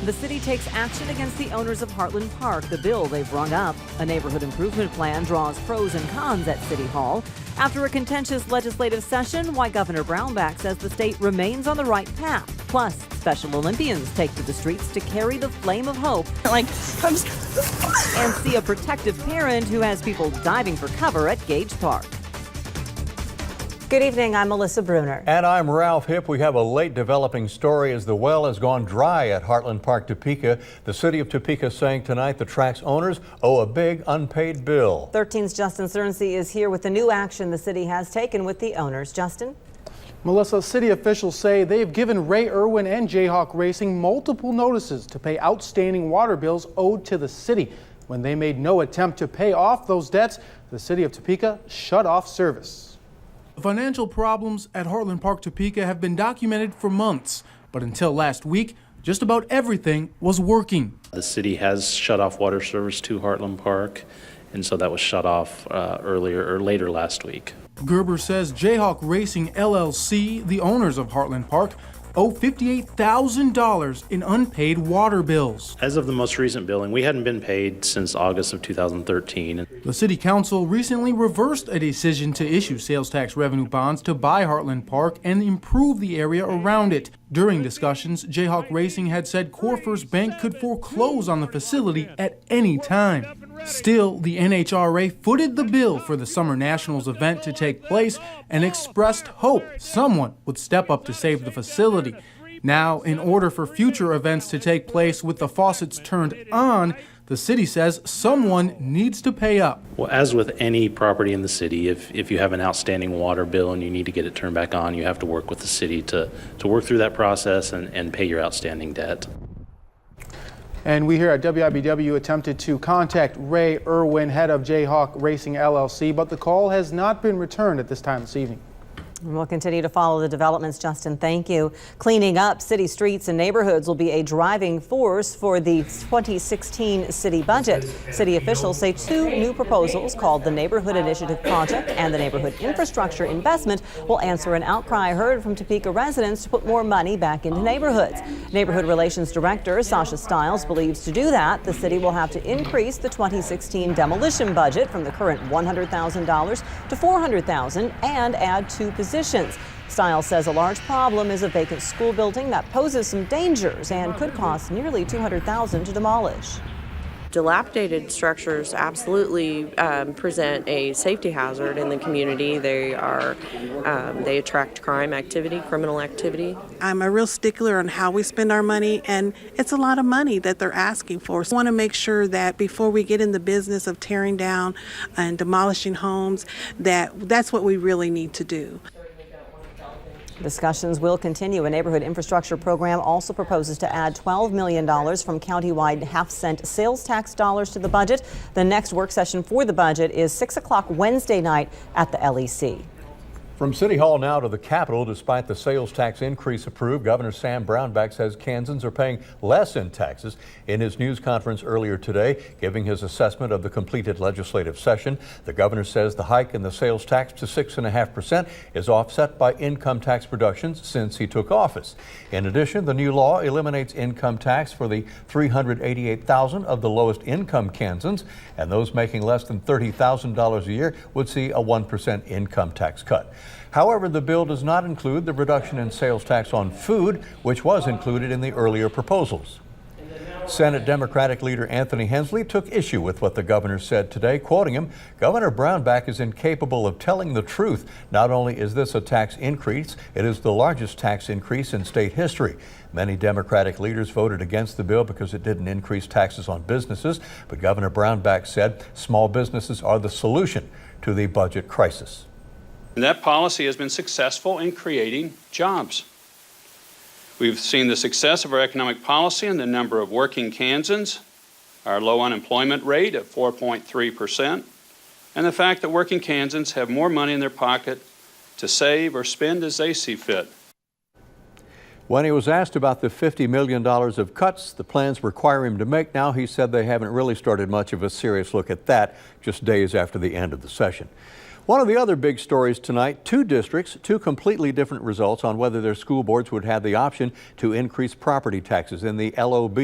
The city takes action against the owners of Heartland Park, the bill they've rung up. A neighborhood improvement plan draws pros and cons at City Hall. After a contentious legislative session, why Governor Brownback says the state remains on the right path. Plus, Special Olympians take to the streets to carry the flame of hope. And see a protective parent who has people diving for cover at Gage Park. Good evening, I'm Melissa Bruner. And I'm Ralph Hipp. We have a late developing story as the well has gone dry at Heartland Park, Topeka. The city of Topeka saying tonight the track's owners owe a big unpaid bill. 13's Justin Cernsey is here with the new action the city has taken with the owners. Justin? Melissa, city officials say they've given Ray Irwin and Jayhawk Racing multiple notices to pay outstanding water bills owed to the city. When they made no attempt to pay off those debts, the city of Topeka shut off service. The financial problems at Heartland Park, Topeka have been documented for months, but until last week, just about everything was working. The city has shut off water service to Heartland Park, and so that was shut off later last week. Gerber says Jayhawk Racing LLC, the owners of Heartland Park, owe $58,000 in unpaid water bills. As of the most recent billing, we hadn't been paid since August of 2013. The city council recently reversed a decision to issue sales tax revenue bonds to buy Heartland Park and improve the area around it. During discussions, Jayhawk Racing had said CorFirst Bank could foreclose on the facility at any time. Still, the NHRA footed the bill for the Summer Nationals event to take place and expressed hope someone would step up to save the facility. Now, in order for future events to take place with the faucets turned on, the city says someone needs to pay up. Well, as with any property in the city, if you have an outstanding water bill and you need to get it turned back on, you have to work with the city to work through that process and pay your outstanding debt. And we here at WIBW attempted to contact Ray Irwin, head of Jayhawk Racing LLC, but the call has not been returned at this time this evening. We'll continue to follow the developments, Justin. Thank you. Cleaning up city streets and neighborhoods will be a driving force for the 2016 city budget. City officials say two new proposals called the Neighborhood Initiative Project and the Neighborhood Infrastructure Investment will answer an outcry heard from Topeka residents to put more money back into neighborhoods. Neighborhood Relations Director Sasha Stiles believes to do that, the city will have to increase the 2016 demolition budget from the current $100,000 to $400,000 and add 2 positions. Stiles says a large problem is a vacant school building that poses some dangers and could cost nearly $200,000 to demolish. Dilapidated structures absolutely present a safety hazard in the community. They attract crime activity, criminal activity. I'm a real stickler on how we spend our money, and it's a lot of money that they're asking for. So I want to make sure that before we get in the business of tearing down and demolishing homes, that's what we really need to do. Discussions will continue. A neighborhood infrastructure program also proposes to add $12 million from countywide half-cent sales tax dollars to the budget. The next work session for the budget is 6 o'clock Wednesday night at the LEC. From City Hall now to the Capitol. Despite the sales tax increase approved, Governor Sam Brownback says Kansans are paying less in taxes. In his news conference earlier today, giving his assessment of the completed legislative session, the governor says the hike in the sales tax to 6.5% is offset by income tax reductions since he took office. In addition, the new law eliminates income tax for the $388,000 of the lowest income Kansans, and those making less than $30,000 a year would see a 1% income tax cut. However, the bill does not include the reduction in sales tax on food, which was included in the earlier proposals. Senate Democratic leader Anthony Hensley took issue with what the governor said today. Quoting him, Governor Brownback is incapable of telling the truth. Not only is this a tax increase, it is the largest tax increase in state history. Many Democratic leaders voted against the bill because it didn't increase taxes on businesses. But Governor Brownback said small businesses are the solution to the budget crisis. And that policy has been successful in creating jobs. We've seen the success of our economic policy in the number of working Kansans, our low unemployment rate of 4.3%, and the fact that working Kansans have more money in their pocket to save or spend as they see fit. When he was asked about the $50 million of cuts the plans require him to make now, he said they haven't really started much of a serious look at that just days after the end of the session. One of the other big stories tonight, two districts, two completely different results on whether their school boards would have the option to increase property taxes in the LOB.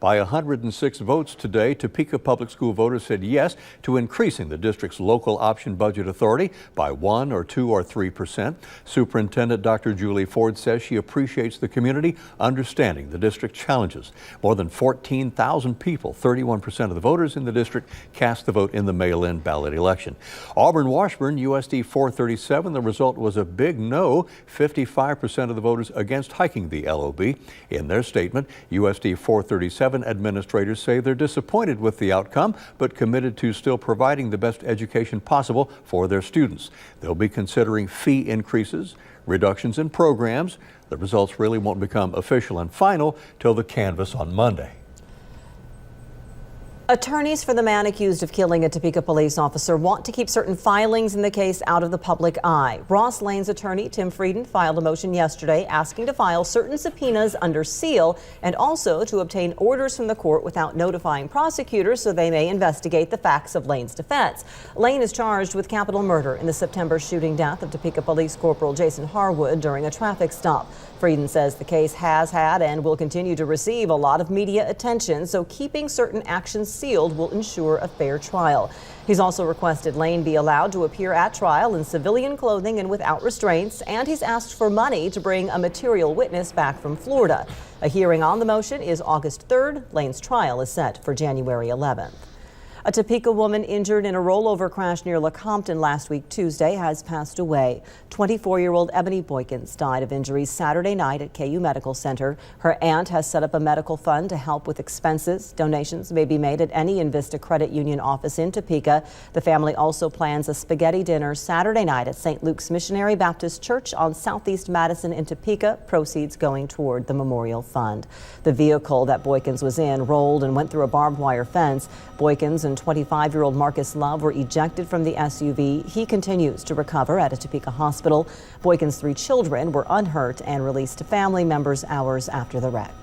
By 106 votes today, Topeka Public School voters said yes to increasing the district's local option budget authority by 1 or 2 or 3%. Superintendent Dr. Julie Ford says she appreciates the community understanding the district challenges. More than 14,000 people, 31% of the voters in the district, cast the vote in the mail-in ballot election. Auburn-Washburn, USD 437. The result was a big no. 55% of the voters against hiking the LOB. In their statement, USD 437 administrators say they're disappointed with the outcome, but committed to still providing the best education possible for their students. They'll be considering fee increases, reductions in programs. The results really won't become official and final till the canvass on Monday. Attorneys for the man accused of killing a Topeka police officer want to keep certain filings in the case out of the public eye. Ross Lane's attorney, Tim Frieden, filed a motion yesterday asking to file certain subpoenas under seal and also to obtain orders from the court without notifying prosecutors so they may investigate the facts of Lane's defense. Lane is charged with capital murder in the September shooting death of Topeka Police Corporal Jason Harwood during a traffic stop. Frieden says the case has had and will continue to receive a lot of media attention, so keeping certain actions sealed will ensure a fair trial. He's also requested Lane be allowed to appear at trial in civilian clothing and without restraints, and he's asked for money to bring a material witness back from Florida. A hearing on the motion is August 3rd. Lane's trial is set for January 11th. A Topeka woman injured in a rollover crash near Lecompton last week Tuesday has passed away. 24-year-old Ebony Boykins died of injuries Saturday night at KU Medical Center. Her aunt has set up a medical fund to help with expenses. Donations may be made at any Invista Credit Union office in Topeka. The family also plans a spaghetti dinner Saturday night at St. Luke's Missionary Baptist Church on Southeast Madison in Topeka, proceeds going toward the memorial fund. The vehicle that Boykins was in rolled and went through a barbed wire fence. Boykins and 25-year-old Marcus Love were ejected from the SUV. He continues to recover at a Topeka hospital. Boykins' 3 children were unhurt and released to family members hours after the wreck.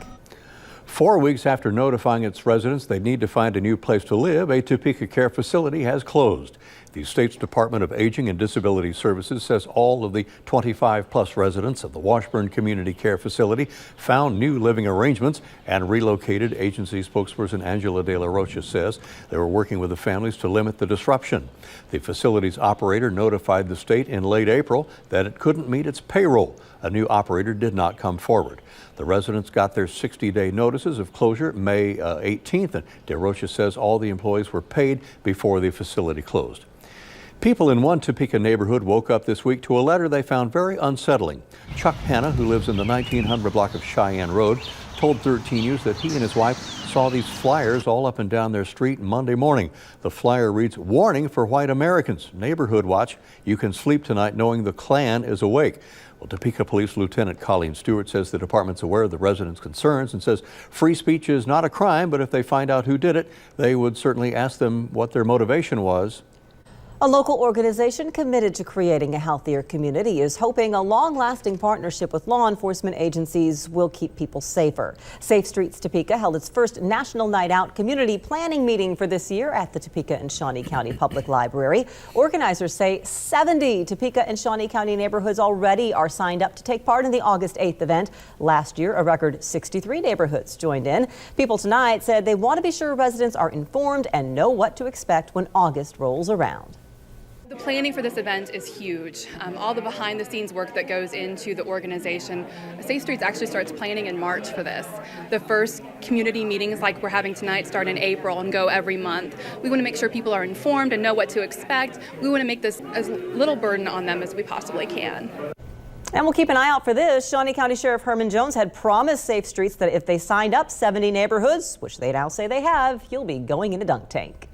4 weeks after notifying its residents they need to find a new place to live, a Topeka care facility has closed. The state's Department of Aging and Disability Services says all of the 25-plus residents of the Washburn Community Care Facility found new living arrangements and relocated. Agency spokesperson Angela De La Rocha says they were working with the families to limit the disruption. The facility's operator notified the state in late April that it couldn't meet its payroll. A new operator did not come forward. The residents got their 60-day notices of closure May 18th, and De Rocha says all the employees were paid before the facility closed. People in one Topeka neighborhood woke up this week to a letter they found very unsettling. Chuck Hanna, who lives in the 1900 block of Cheyenne Road, told 13 News that he and his wife saw these flyers all up and down their street Monday morning. The flyer reads, "Warning for white Americans. Neighborhood watch. You can sleep tonight knowing the Klan is awake." Well, Topeka Police Lieutenant Colleen Stewart says the department's aware of the residents' concerns and says free speech is not a crime, but if they find out who did it, they would certainly ask them what their motivation was. A local organization committed to creating a healthier community is hoping a long-lasting partnership with law enforcement agencies will keep people safer. Safe Streets Topeka held its first National Night Out community planning meeting for this year at the Topeka and Shawnee County Public Library. Organizers say 70 Topeka and Shawnee County neighborhoods already are signed up to take part in the August 8th event. Last year, a record 63 neighborhoods joined in. People tonight said they want to be sure residents are informed and know what to expect when August rolls around. The planning for this event is huge. All the behind-the-scenes work that goes into the organization. Safe Streets actually starts planning in March for this. The first community meetings like we're having tonight start in April and go every month. We want to make sure people are informed and know what to expect. We want to make this as little burden on them as we possibly can. And we'll keep an eye out for this. Shawnee County Sheriff Herman Jones had promised Safe Streets that if they signed up 70 neighborhoods, which they now say they have, he'll be going in a dunk tank.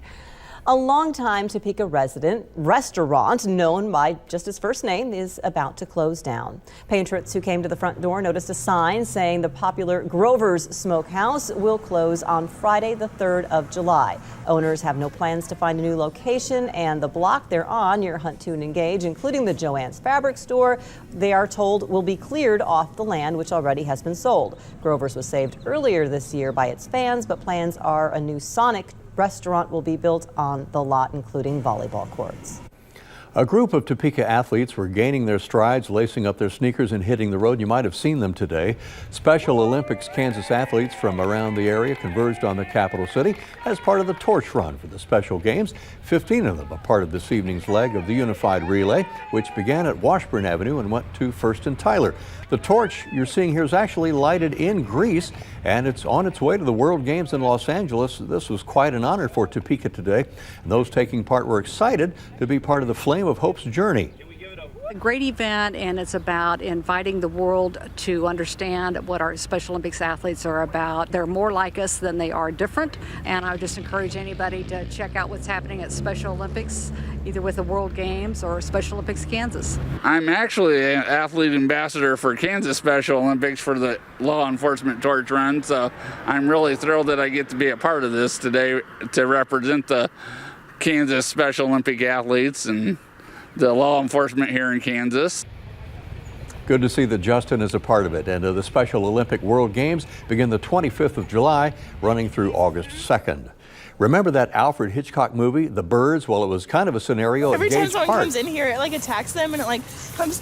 A longtime Topeka resident restaurant known by just his first name is about to close down. Patrons who came to the front door noticed a sign saying the popular Grover's Smokehouse will close on Friday, the 3rd of July. Owners have no plans to find a new location, and the block they're on near Hunt, Tune, and Gage, including the Joann's Fabric Store, they are told will be cleared off the land, which already has been sold. Grover's was saved earlier this year by its fans, but plans are a new Sonic restaurant will be built on the lot, including volleyball courts. A group of Topeka athletes were gaining their strides, lacing up their sneakers and hitting the road. You might have seen them today. Special Olympics Kansas athletes from around the area converged on the capital city as part of the torch run for the special games. 15 of them are part of this evening's leg of the unified relay, which began at Washburn Avenue and went to First and Tyler. The torch you're seeing here is actually lighted in Greece, and it's on its way to the World Games in Los Angeles. This was quite an honor for Topeka today, and those taking part were excited to be part of the Flame of Hope's journey. A great event, and it's about inviting the world to understand what our Special Olympics athletes are about. They're more like us than they are different, and I would just encourage anybody to check out what's happening at Special Olympics, either with the World Games or Special Olympics Kansas. I'm actually an athlete ambassador for Kansas Special Olympics for the law enforcement torch run, so I'm really thrilled that I get to be a part of this today to represent the Kansas Special Olympic athletes and the law enforcement here in Kansas. Good to see that Justin is a part of it. And the Special Olympic World Games begin the 25th of July, running through August 2nd. Remember that Alfred Hitchcock movie, The Birds? Well, it was kind of a scenario Every at time Gage someone Park. comes in here, it like attacks them and it like comes.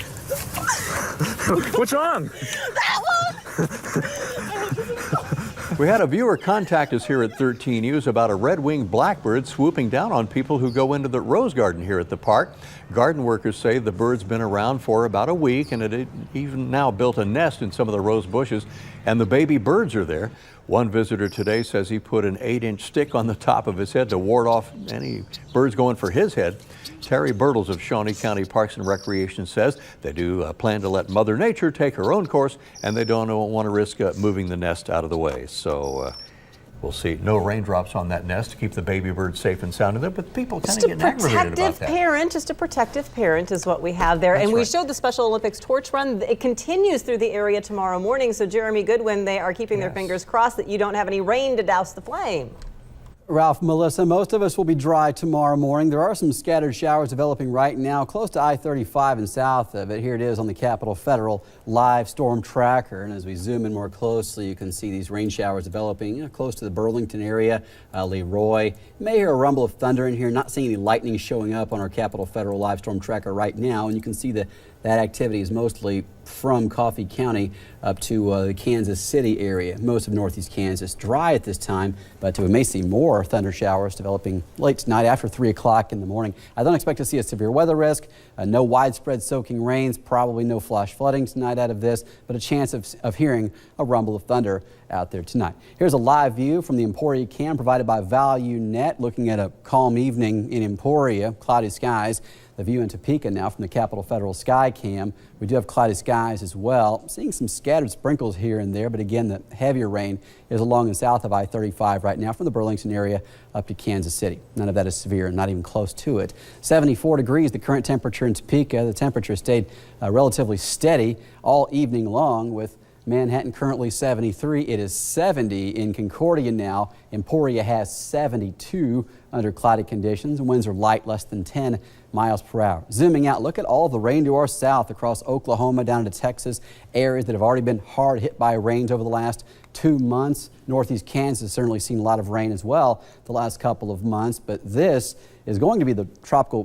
What's wrong? That one! We had a viewer contact us here at 13 News about a red-winged blackbird swooping down on people who go into the rose garden here at the park. Garden workers say the bird's been around for about a week, and it even now built a nest in some of the rose bushes, and the baby birds are there. One visitor today says he put an 8-inch stick on the top of his head to ward off any birds going for his head. Terry Birtles of Shawnee County Parks and Recreation says they do plan to let Mother Nature take her own course, and they don't want to risk moving the nest out of the way. So we'll see. No raindrops on that nest to keep the baby bird safe and sound in there, but people kind of get aggravated about that. Just a protective parent is what we have there. That's and we right. showed the Special Olympics torch run. It continues through the area tomorrow morning. So Jeremy Goodwin, they are keeping their fingers crossed that you don't have any rain to douse the flame. Ralph, Melissa, most of us will be dry tomorrow morning. There are some scattered showers developing right now close to I-35 and south of it. Here it is on the Capitol Federal live storm tracker. And as we zoom in more closely, you can see these rain showers developing close to the Burlington area, Leroy. You may hear a rumble of thunder in here. Not seeing any lightning showing up on our Capitol Federal live storm tracker right now. And you can see that activity is mostly from Coffee County up to the Kansas City area, most of northeast Kansas. Dry at this time, but we may see more thunder showers developing late tonight after 3 o'clock in the morning. I don't expect to see a severe weather risk, no widespread soaking rains, probably no flash flooding tonight out of this, but a chance of hearing a rumble of thunder out there tonight. Here's a live view from the Emporia cam provided by ValueNet, looking at a calm evening in Emporia, cloudy skies. The view in Topeka now from the Capitol Federal Sky Cam. We do have cloudy skies as well. Seeing some scattered sprinkles here and there, but again, the heavier rain is along and south of I-35 right now from the Burlington area up to Kansas City. None of that is severe, not even close to it. 74 degrees, the current temperature in Topeka. The temperature stayed relatively steady all evening long, with Manhattan currently 73. It is 70 in Concordia now. Emporia has 72 under cloudy conditions. Winds are light, less than 10 miles per hour. Zooming out, look at all the rain to our south across Oklahoma down to Texas, areas that have already been hard hit by rains over the last 2 months. Northeast Kansas has certainly seen a lot of rain as well the last couple of months, but this is going to be the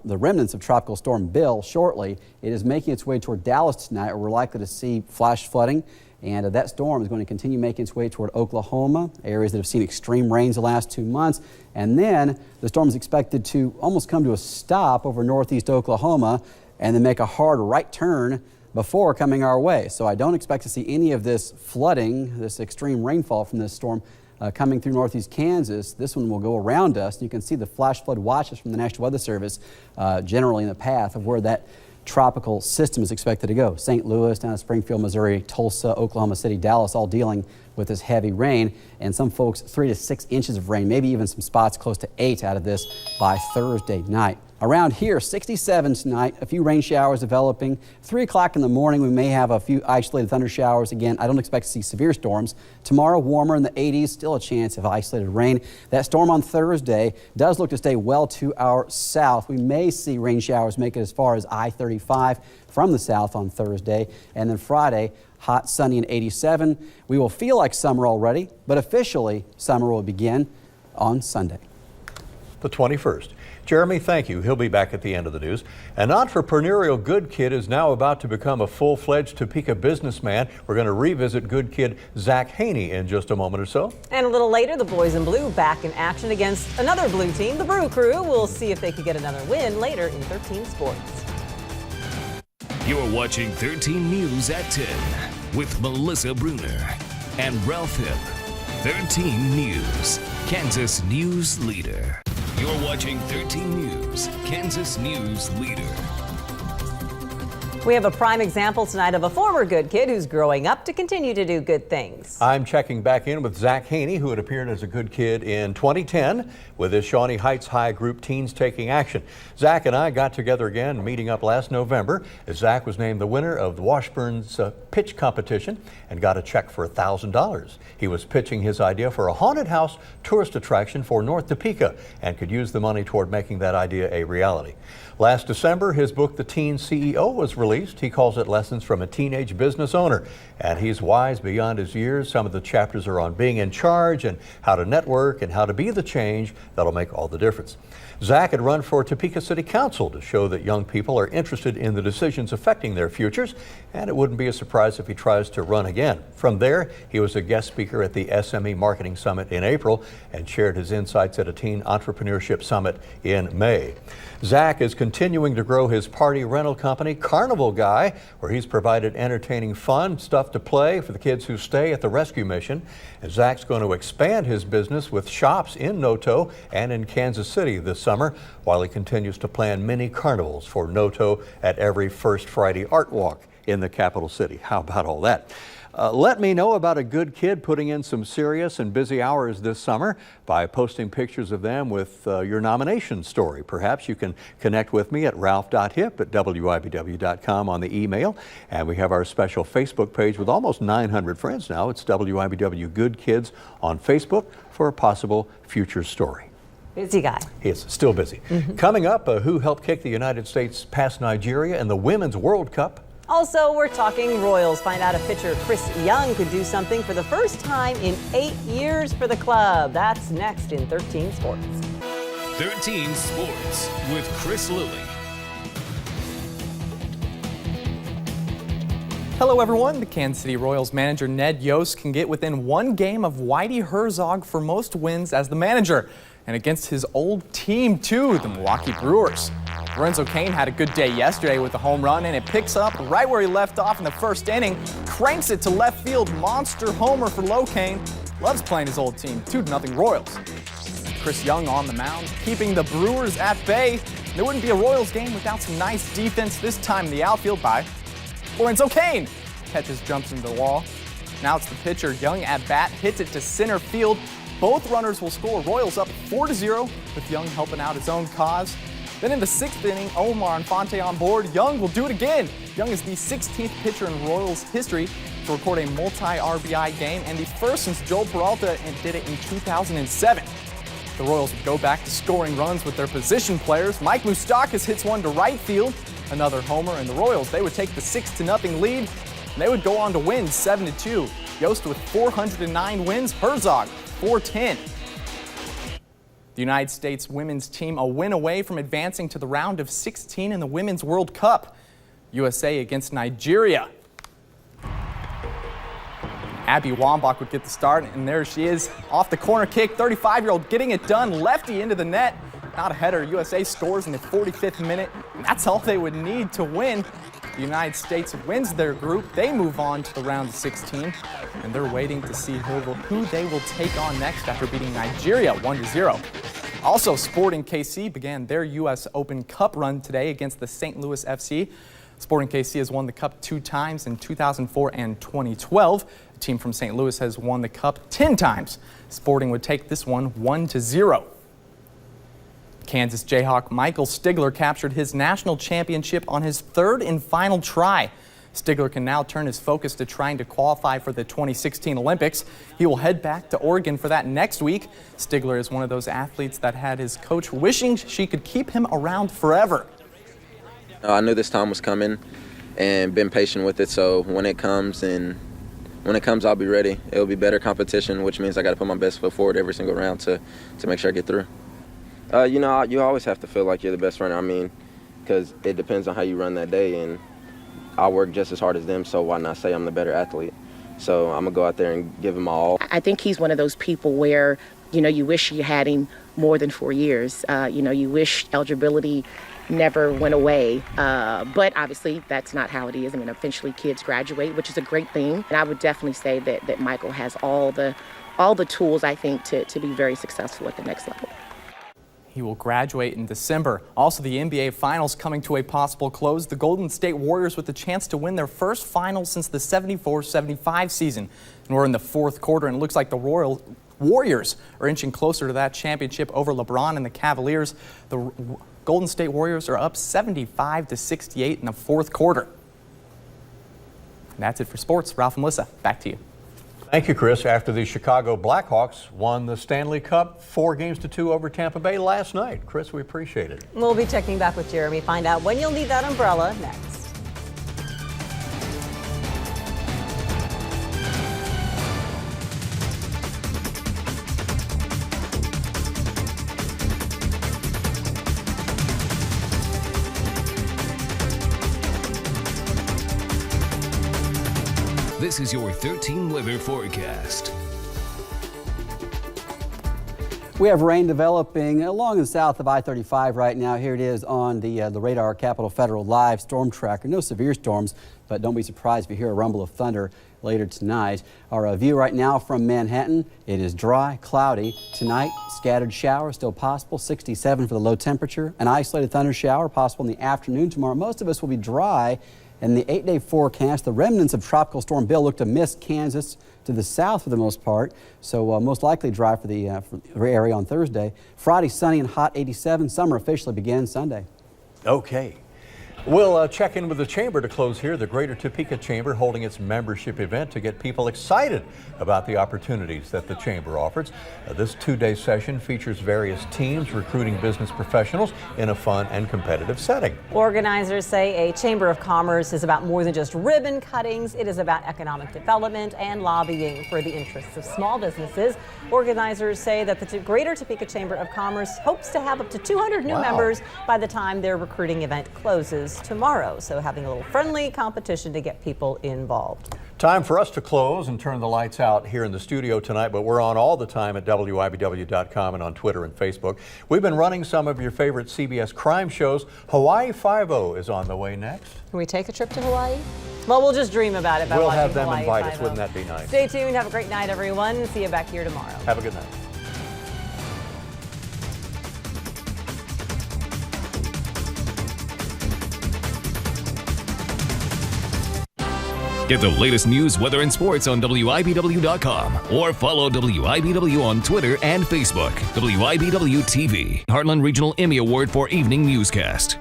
remnants of Tropical Storm Bill shortly. It is making its way toward Dallas tonight, where we're likely to see flash flooding. And that storm is going to continue making its way toward Oklahoma, areas that have seen extreme rains the last 2 months. And then the storm is expected to almost come to a stop over northeast Oklahoma and then make a hard right turn before coming our way. So I don't expect to see any of this flooding, this extreme rainfall from this storm coming through northeast Kansas. This one will go around us. You can see the flash flood watches from the National Weather Service generally in the path of where that tropical system is expected to go. St. Louis, down to Springfield, Missouri, Tulsa, Oklahoma City, Dallas, all dealing with this heavy rain, and some folks 3 to 6 inches of rain, maybe even some spots close to 8 out of this by Thursday night. Around here, 67 tonight, a few rain showers developing. 3 o'clock in the morning, we may have a few isolated thunder showers. Again, I don't expect to see severe storms. Tomorrow, warmer in the 80s, still a chance of isolated rain. That storm on Thursday does look to stay well to our south. We may see rain showers make it as far as I-35 from the south on Thursday. And then Friday, hot, sunny, and 87. We will feel like summer already, but officially summer will begin on Sunday. The 21st. Jeremy, thank you. He'll be back at the end of the news. An entrepreneurial good kid is now about to become a full-fledged Topeka businessman. We're going to revisit good kid Zach Haney in just a moment or so. And a little later, the boys in blue back in action against another blue team, the Brew Crew. We'll see if they could get another win later in 13 Sports. You're watching 13 News at 10 with Melissa Bruner and Ralph Hipp. 13 News, Kansas News Leader. You're watching 13 News, Kansas News Leader. We have a prime example tonight of a former good kid who's growing up to continue to do good things. I'm checking back in with Zach Haney, who had appeared as a good kid in 2010 with his Shawnee Heights High group Teens Taking Action. Zach and I got together again, meeting up last November, as Zach was named the winner of the Washburn's pitch competition and got a check for $1,000. He was pitching his idea for a haunted house tourist attraction for North Topeka and could use the money toward making that idea a reality. Last December, his book, The Teen CEO, was released. He calls it Lessons from a Teenage Business Owner. And he's wise beyond his years. Some of the chapters are on being in charge and how to network and how to be the change that'll make all the difference. Zach had run for Topeka City Council to show that young people are interested in the decisions affecting their futures, and it wouldn't be a surprise if he tries to run again. From there, he was a guest speaker at the SME Marketing Summit in April and shared his insights at a Teen Entrepreneurship Summit in May. Zach is continuing to grow his party rental company, Carnival Guy, where he's provided entertaining fun, stuff to play for the kids who stay at the rescue mission. And Zach's going to expand his business with shops in Noto and in Kansas City this summer, while he continues to plan mini carnivals for Noto at every First Friday Art Walk in the capital city. How about all that? Let me know about a good kid putting in some serious and busy hours this summer by posting pictures of them with your nomination story. Perhaps you can connect with me at ralph.hipp@wibw.com on the email. And we have our special Facebook page with almost 900 friends now. It's WIBW Good Kids on Facebook for a possible future story. Busy guy. He is still busy. Coming up, who helped kick the United States past Nigeria in the Women's World Cup? Also, we're talking Royals. Find out if pitcher Chris Young could do something for the first time in 8 years for the club. That's next in 13 Sports. 13 Sports with Chris Lilly. Hello everyone. The Kansas City Royals manager Ned Yost can get within one game of Whitey Herzog for most wins as the manager, and against his old team too, the Milwaukee Brewers. Lorenzo Cain had a good day yesterday with a home run, and it picks up right where he left off in the first inning, cranks it to left field, monster homer for Cain. Loves playing his old team, 2-0 Royals. Chris Young on the mound, keeping the Brewers at bay. There wouldn't be a Royals game without some nice defense, this time in the outfield by Lorenzo Cain. Catches, jumps into the wall. Now it's the pitcher, Young at bat, hits it to center field. Both runners will score. Royals up 4-0 with Young helping out his own cause. Then in the 6th inning, Omar Infante on board. Young will do it again. Young is the 16th pitcher in Royals history to record a multi-RBI game and the first since Joel Peralta did it in 2007. The Royals would go back to scoring runs with their position players. Mike Moustakas hits one to right field, another homer, and the Royals, they would take the 6-0 lead, and they would go on to win 7-2. Yost with 409 wins, Herzog 410. The United States women's team a win away from advancing to the round of 16 in the Women's World Cup. USA against Nigeria. Abby Wambach would get the start, and there she is off the corner kick. 35-year-old getting it done, lefty into the net. Not a header. USA scores in the 45th minute, and that's all they would need to win. The United States wins their group. They move on to the round of 16, and they're waiting to see who they will take on next after beating Nigeria 1-0. Also, Sporting KC began their U.S. Open Cup run today against the St. Louis FC. Sporting KC has won the Cup 2 times in 2004 and 2012. The team from St. Louis has won the Cup 10 times. Sporting would take this one 1-0. Kansas Jayhawk Michael Stigler captured his national championship on his 3rd and final try. Stigler can now turn his focus to trying to qualify for the 2016 Olympics. He will head back to Oregon for that next week. Stigler is one of those athletes that had his coach wishing she could keep him around forever. I knew this time was coming and been patient with it, so when it comes, I'll be ready. It'll be better competition, which means I got to put my best foot forward every single round to make sure I get through. You know, you always have to feel like you're the best runner. I mean, because it depends on how you run that day, and I work just as hard as them, so why not say I'm the better athlete? So I'm going to go out there and give him my all. I think he's one of those people where, you know, you wish you had him more than 4 years. You know, you wish eligibility never went away. But obviously, that's not how it is. I mean, eventually kids graduate, which is a great thing. And I would definitely say that Michael has all the tools, I think, to be very successful at the next level. He will graduate in December. Also, the NBA Finals coming to a possible close. The Golden State Warriors with the chance to win their first finals since the 74-75 season. And we're in the fourth quarter, and it looks like the Warriors are inching closer to that championship over LeBron and the Cavaliers. The Golden State Warriors are up 75-68 in the fourth quarter. And that's it for sports. Ralph and Melissa, back to you. Thank you, Chris. After the Chicago Blackhawks won the Stanley Cup 4-2 over Tampa Bay last night. Chris, we appreciate it. We'll be checking back with Jeremy. Find out when you'll need that umbrella next. This is your 13 weather forecast. We have rain developing along the south of I-35 right now. Here it is on the radar, Capitol Federal Live Storm Tracker. No severe storms, but don't be surprised if you hear a rumble of thunder later tonight. Our view right now from Manhattan, it is dry, cloudy. Tonight, scattered showers still possible, 67 for the low temperature. An isolated thunder shower possible in the afternoon tomorrow. Most of us will be dry. In the 8-day forecast, the remnants of Tropical Storm Bill look to miss Kansas to the south for the most part, so most likely dry for the area on Thursday. Friday, sunny and hot, 87. Summer officially begins Sunday. Okay. We'll check in with the Chamber to close here. The Greater Topeka Chamber holding its membership event to get people excited about the opportunities that the Chamber offers. This two-day session features various teams recruiting business professionals in a fun and competitive setting. Organizers say a Chamber of Commerce is about more than just ribbon cuttings. It is about economic development and lobbying for the interests of small businesses. Organizers say that the Greater Topeka Chamber of Commerce hopes to have up to 200 new members by the time their recruiting event closes tomorrow. So having a little friendly competition to get people involved. Time for us to close and turn the lights out here in the studio tonight, but we're on all the time at WIBW.com and on Twitter and Facebook. We've been running some of your favorite CBS crime shows. Hawaii Five-0 is on the way next. Can we take a trip to Hawaii? Well, we'll just dream about it. We'll have them invite us. Wouldn't that be nice? Stay tuned. Have a great night, everyone. See you back here tomorrow. Have a good night. Get the latest news, weather, and sports on WIBW.com or follow WIBW on Twitter and Facebook. WIBW TV, Heartland Regional Emmy Award for Evening Newscast.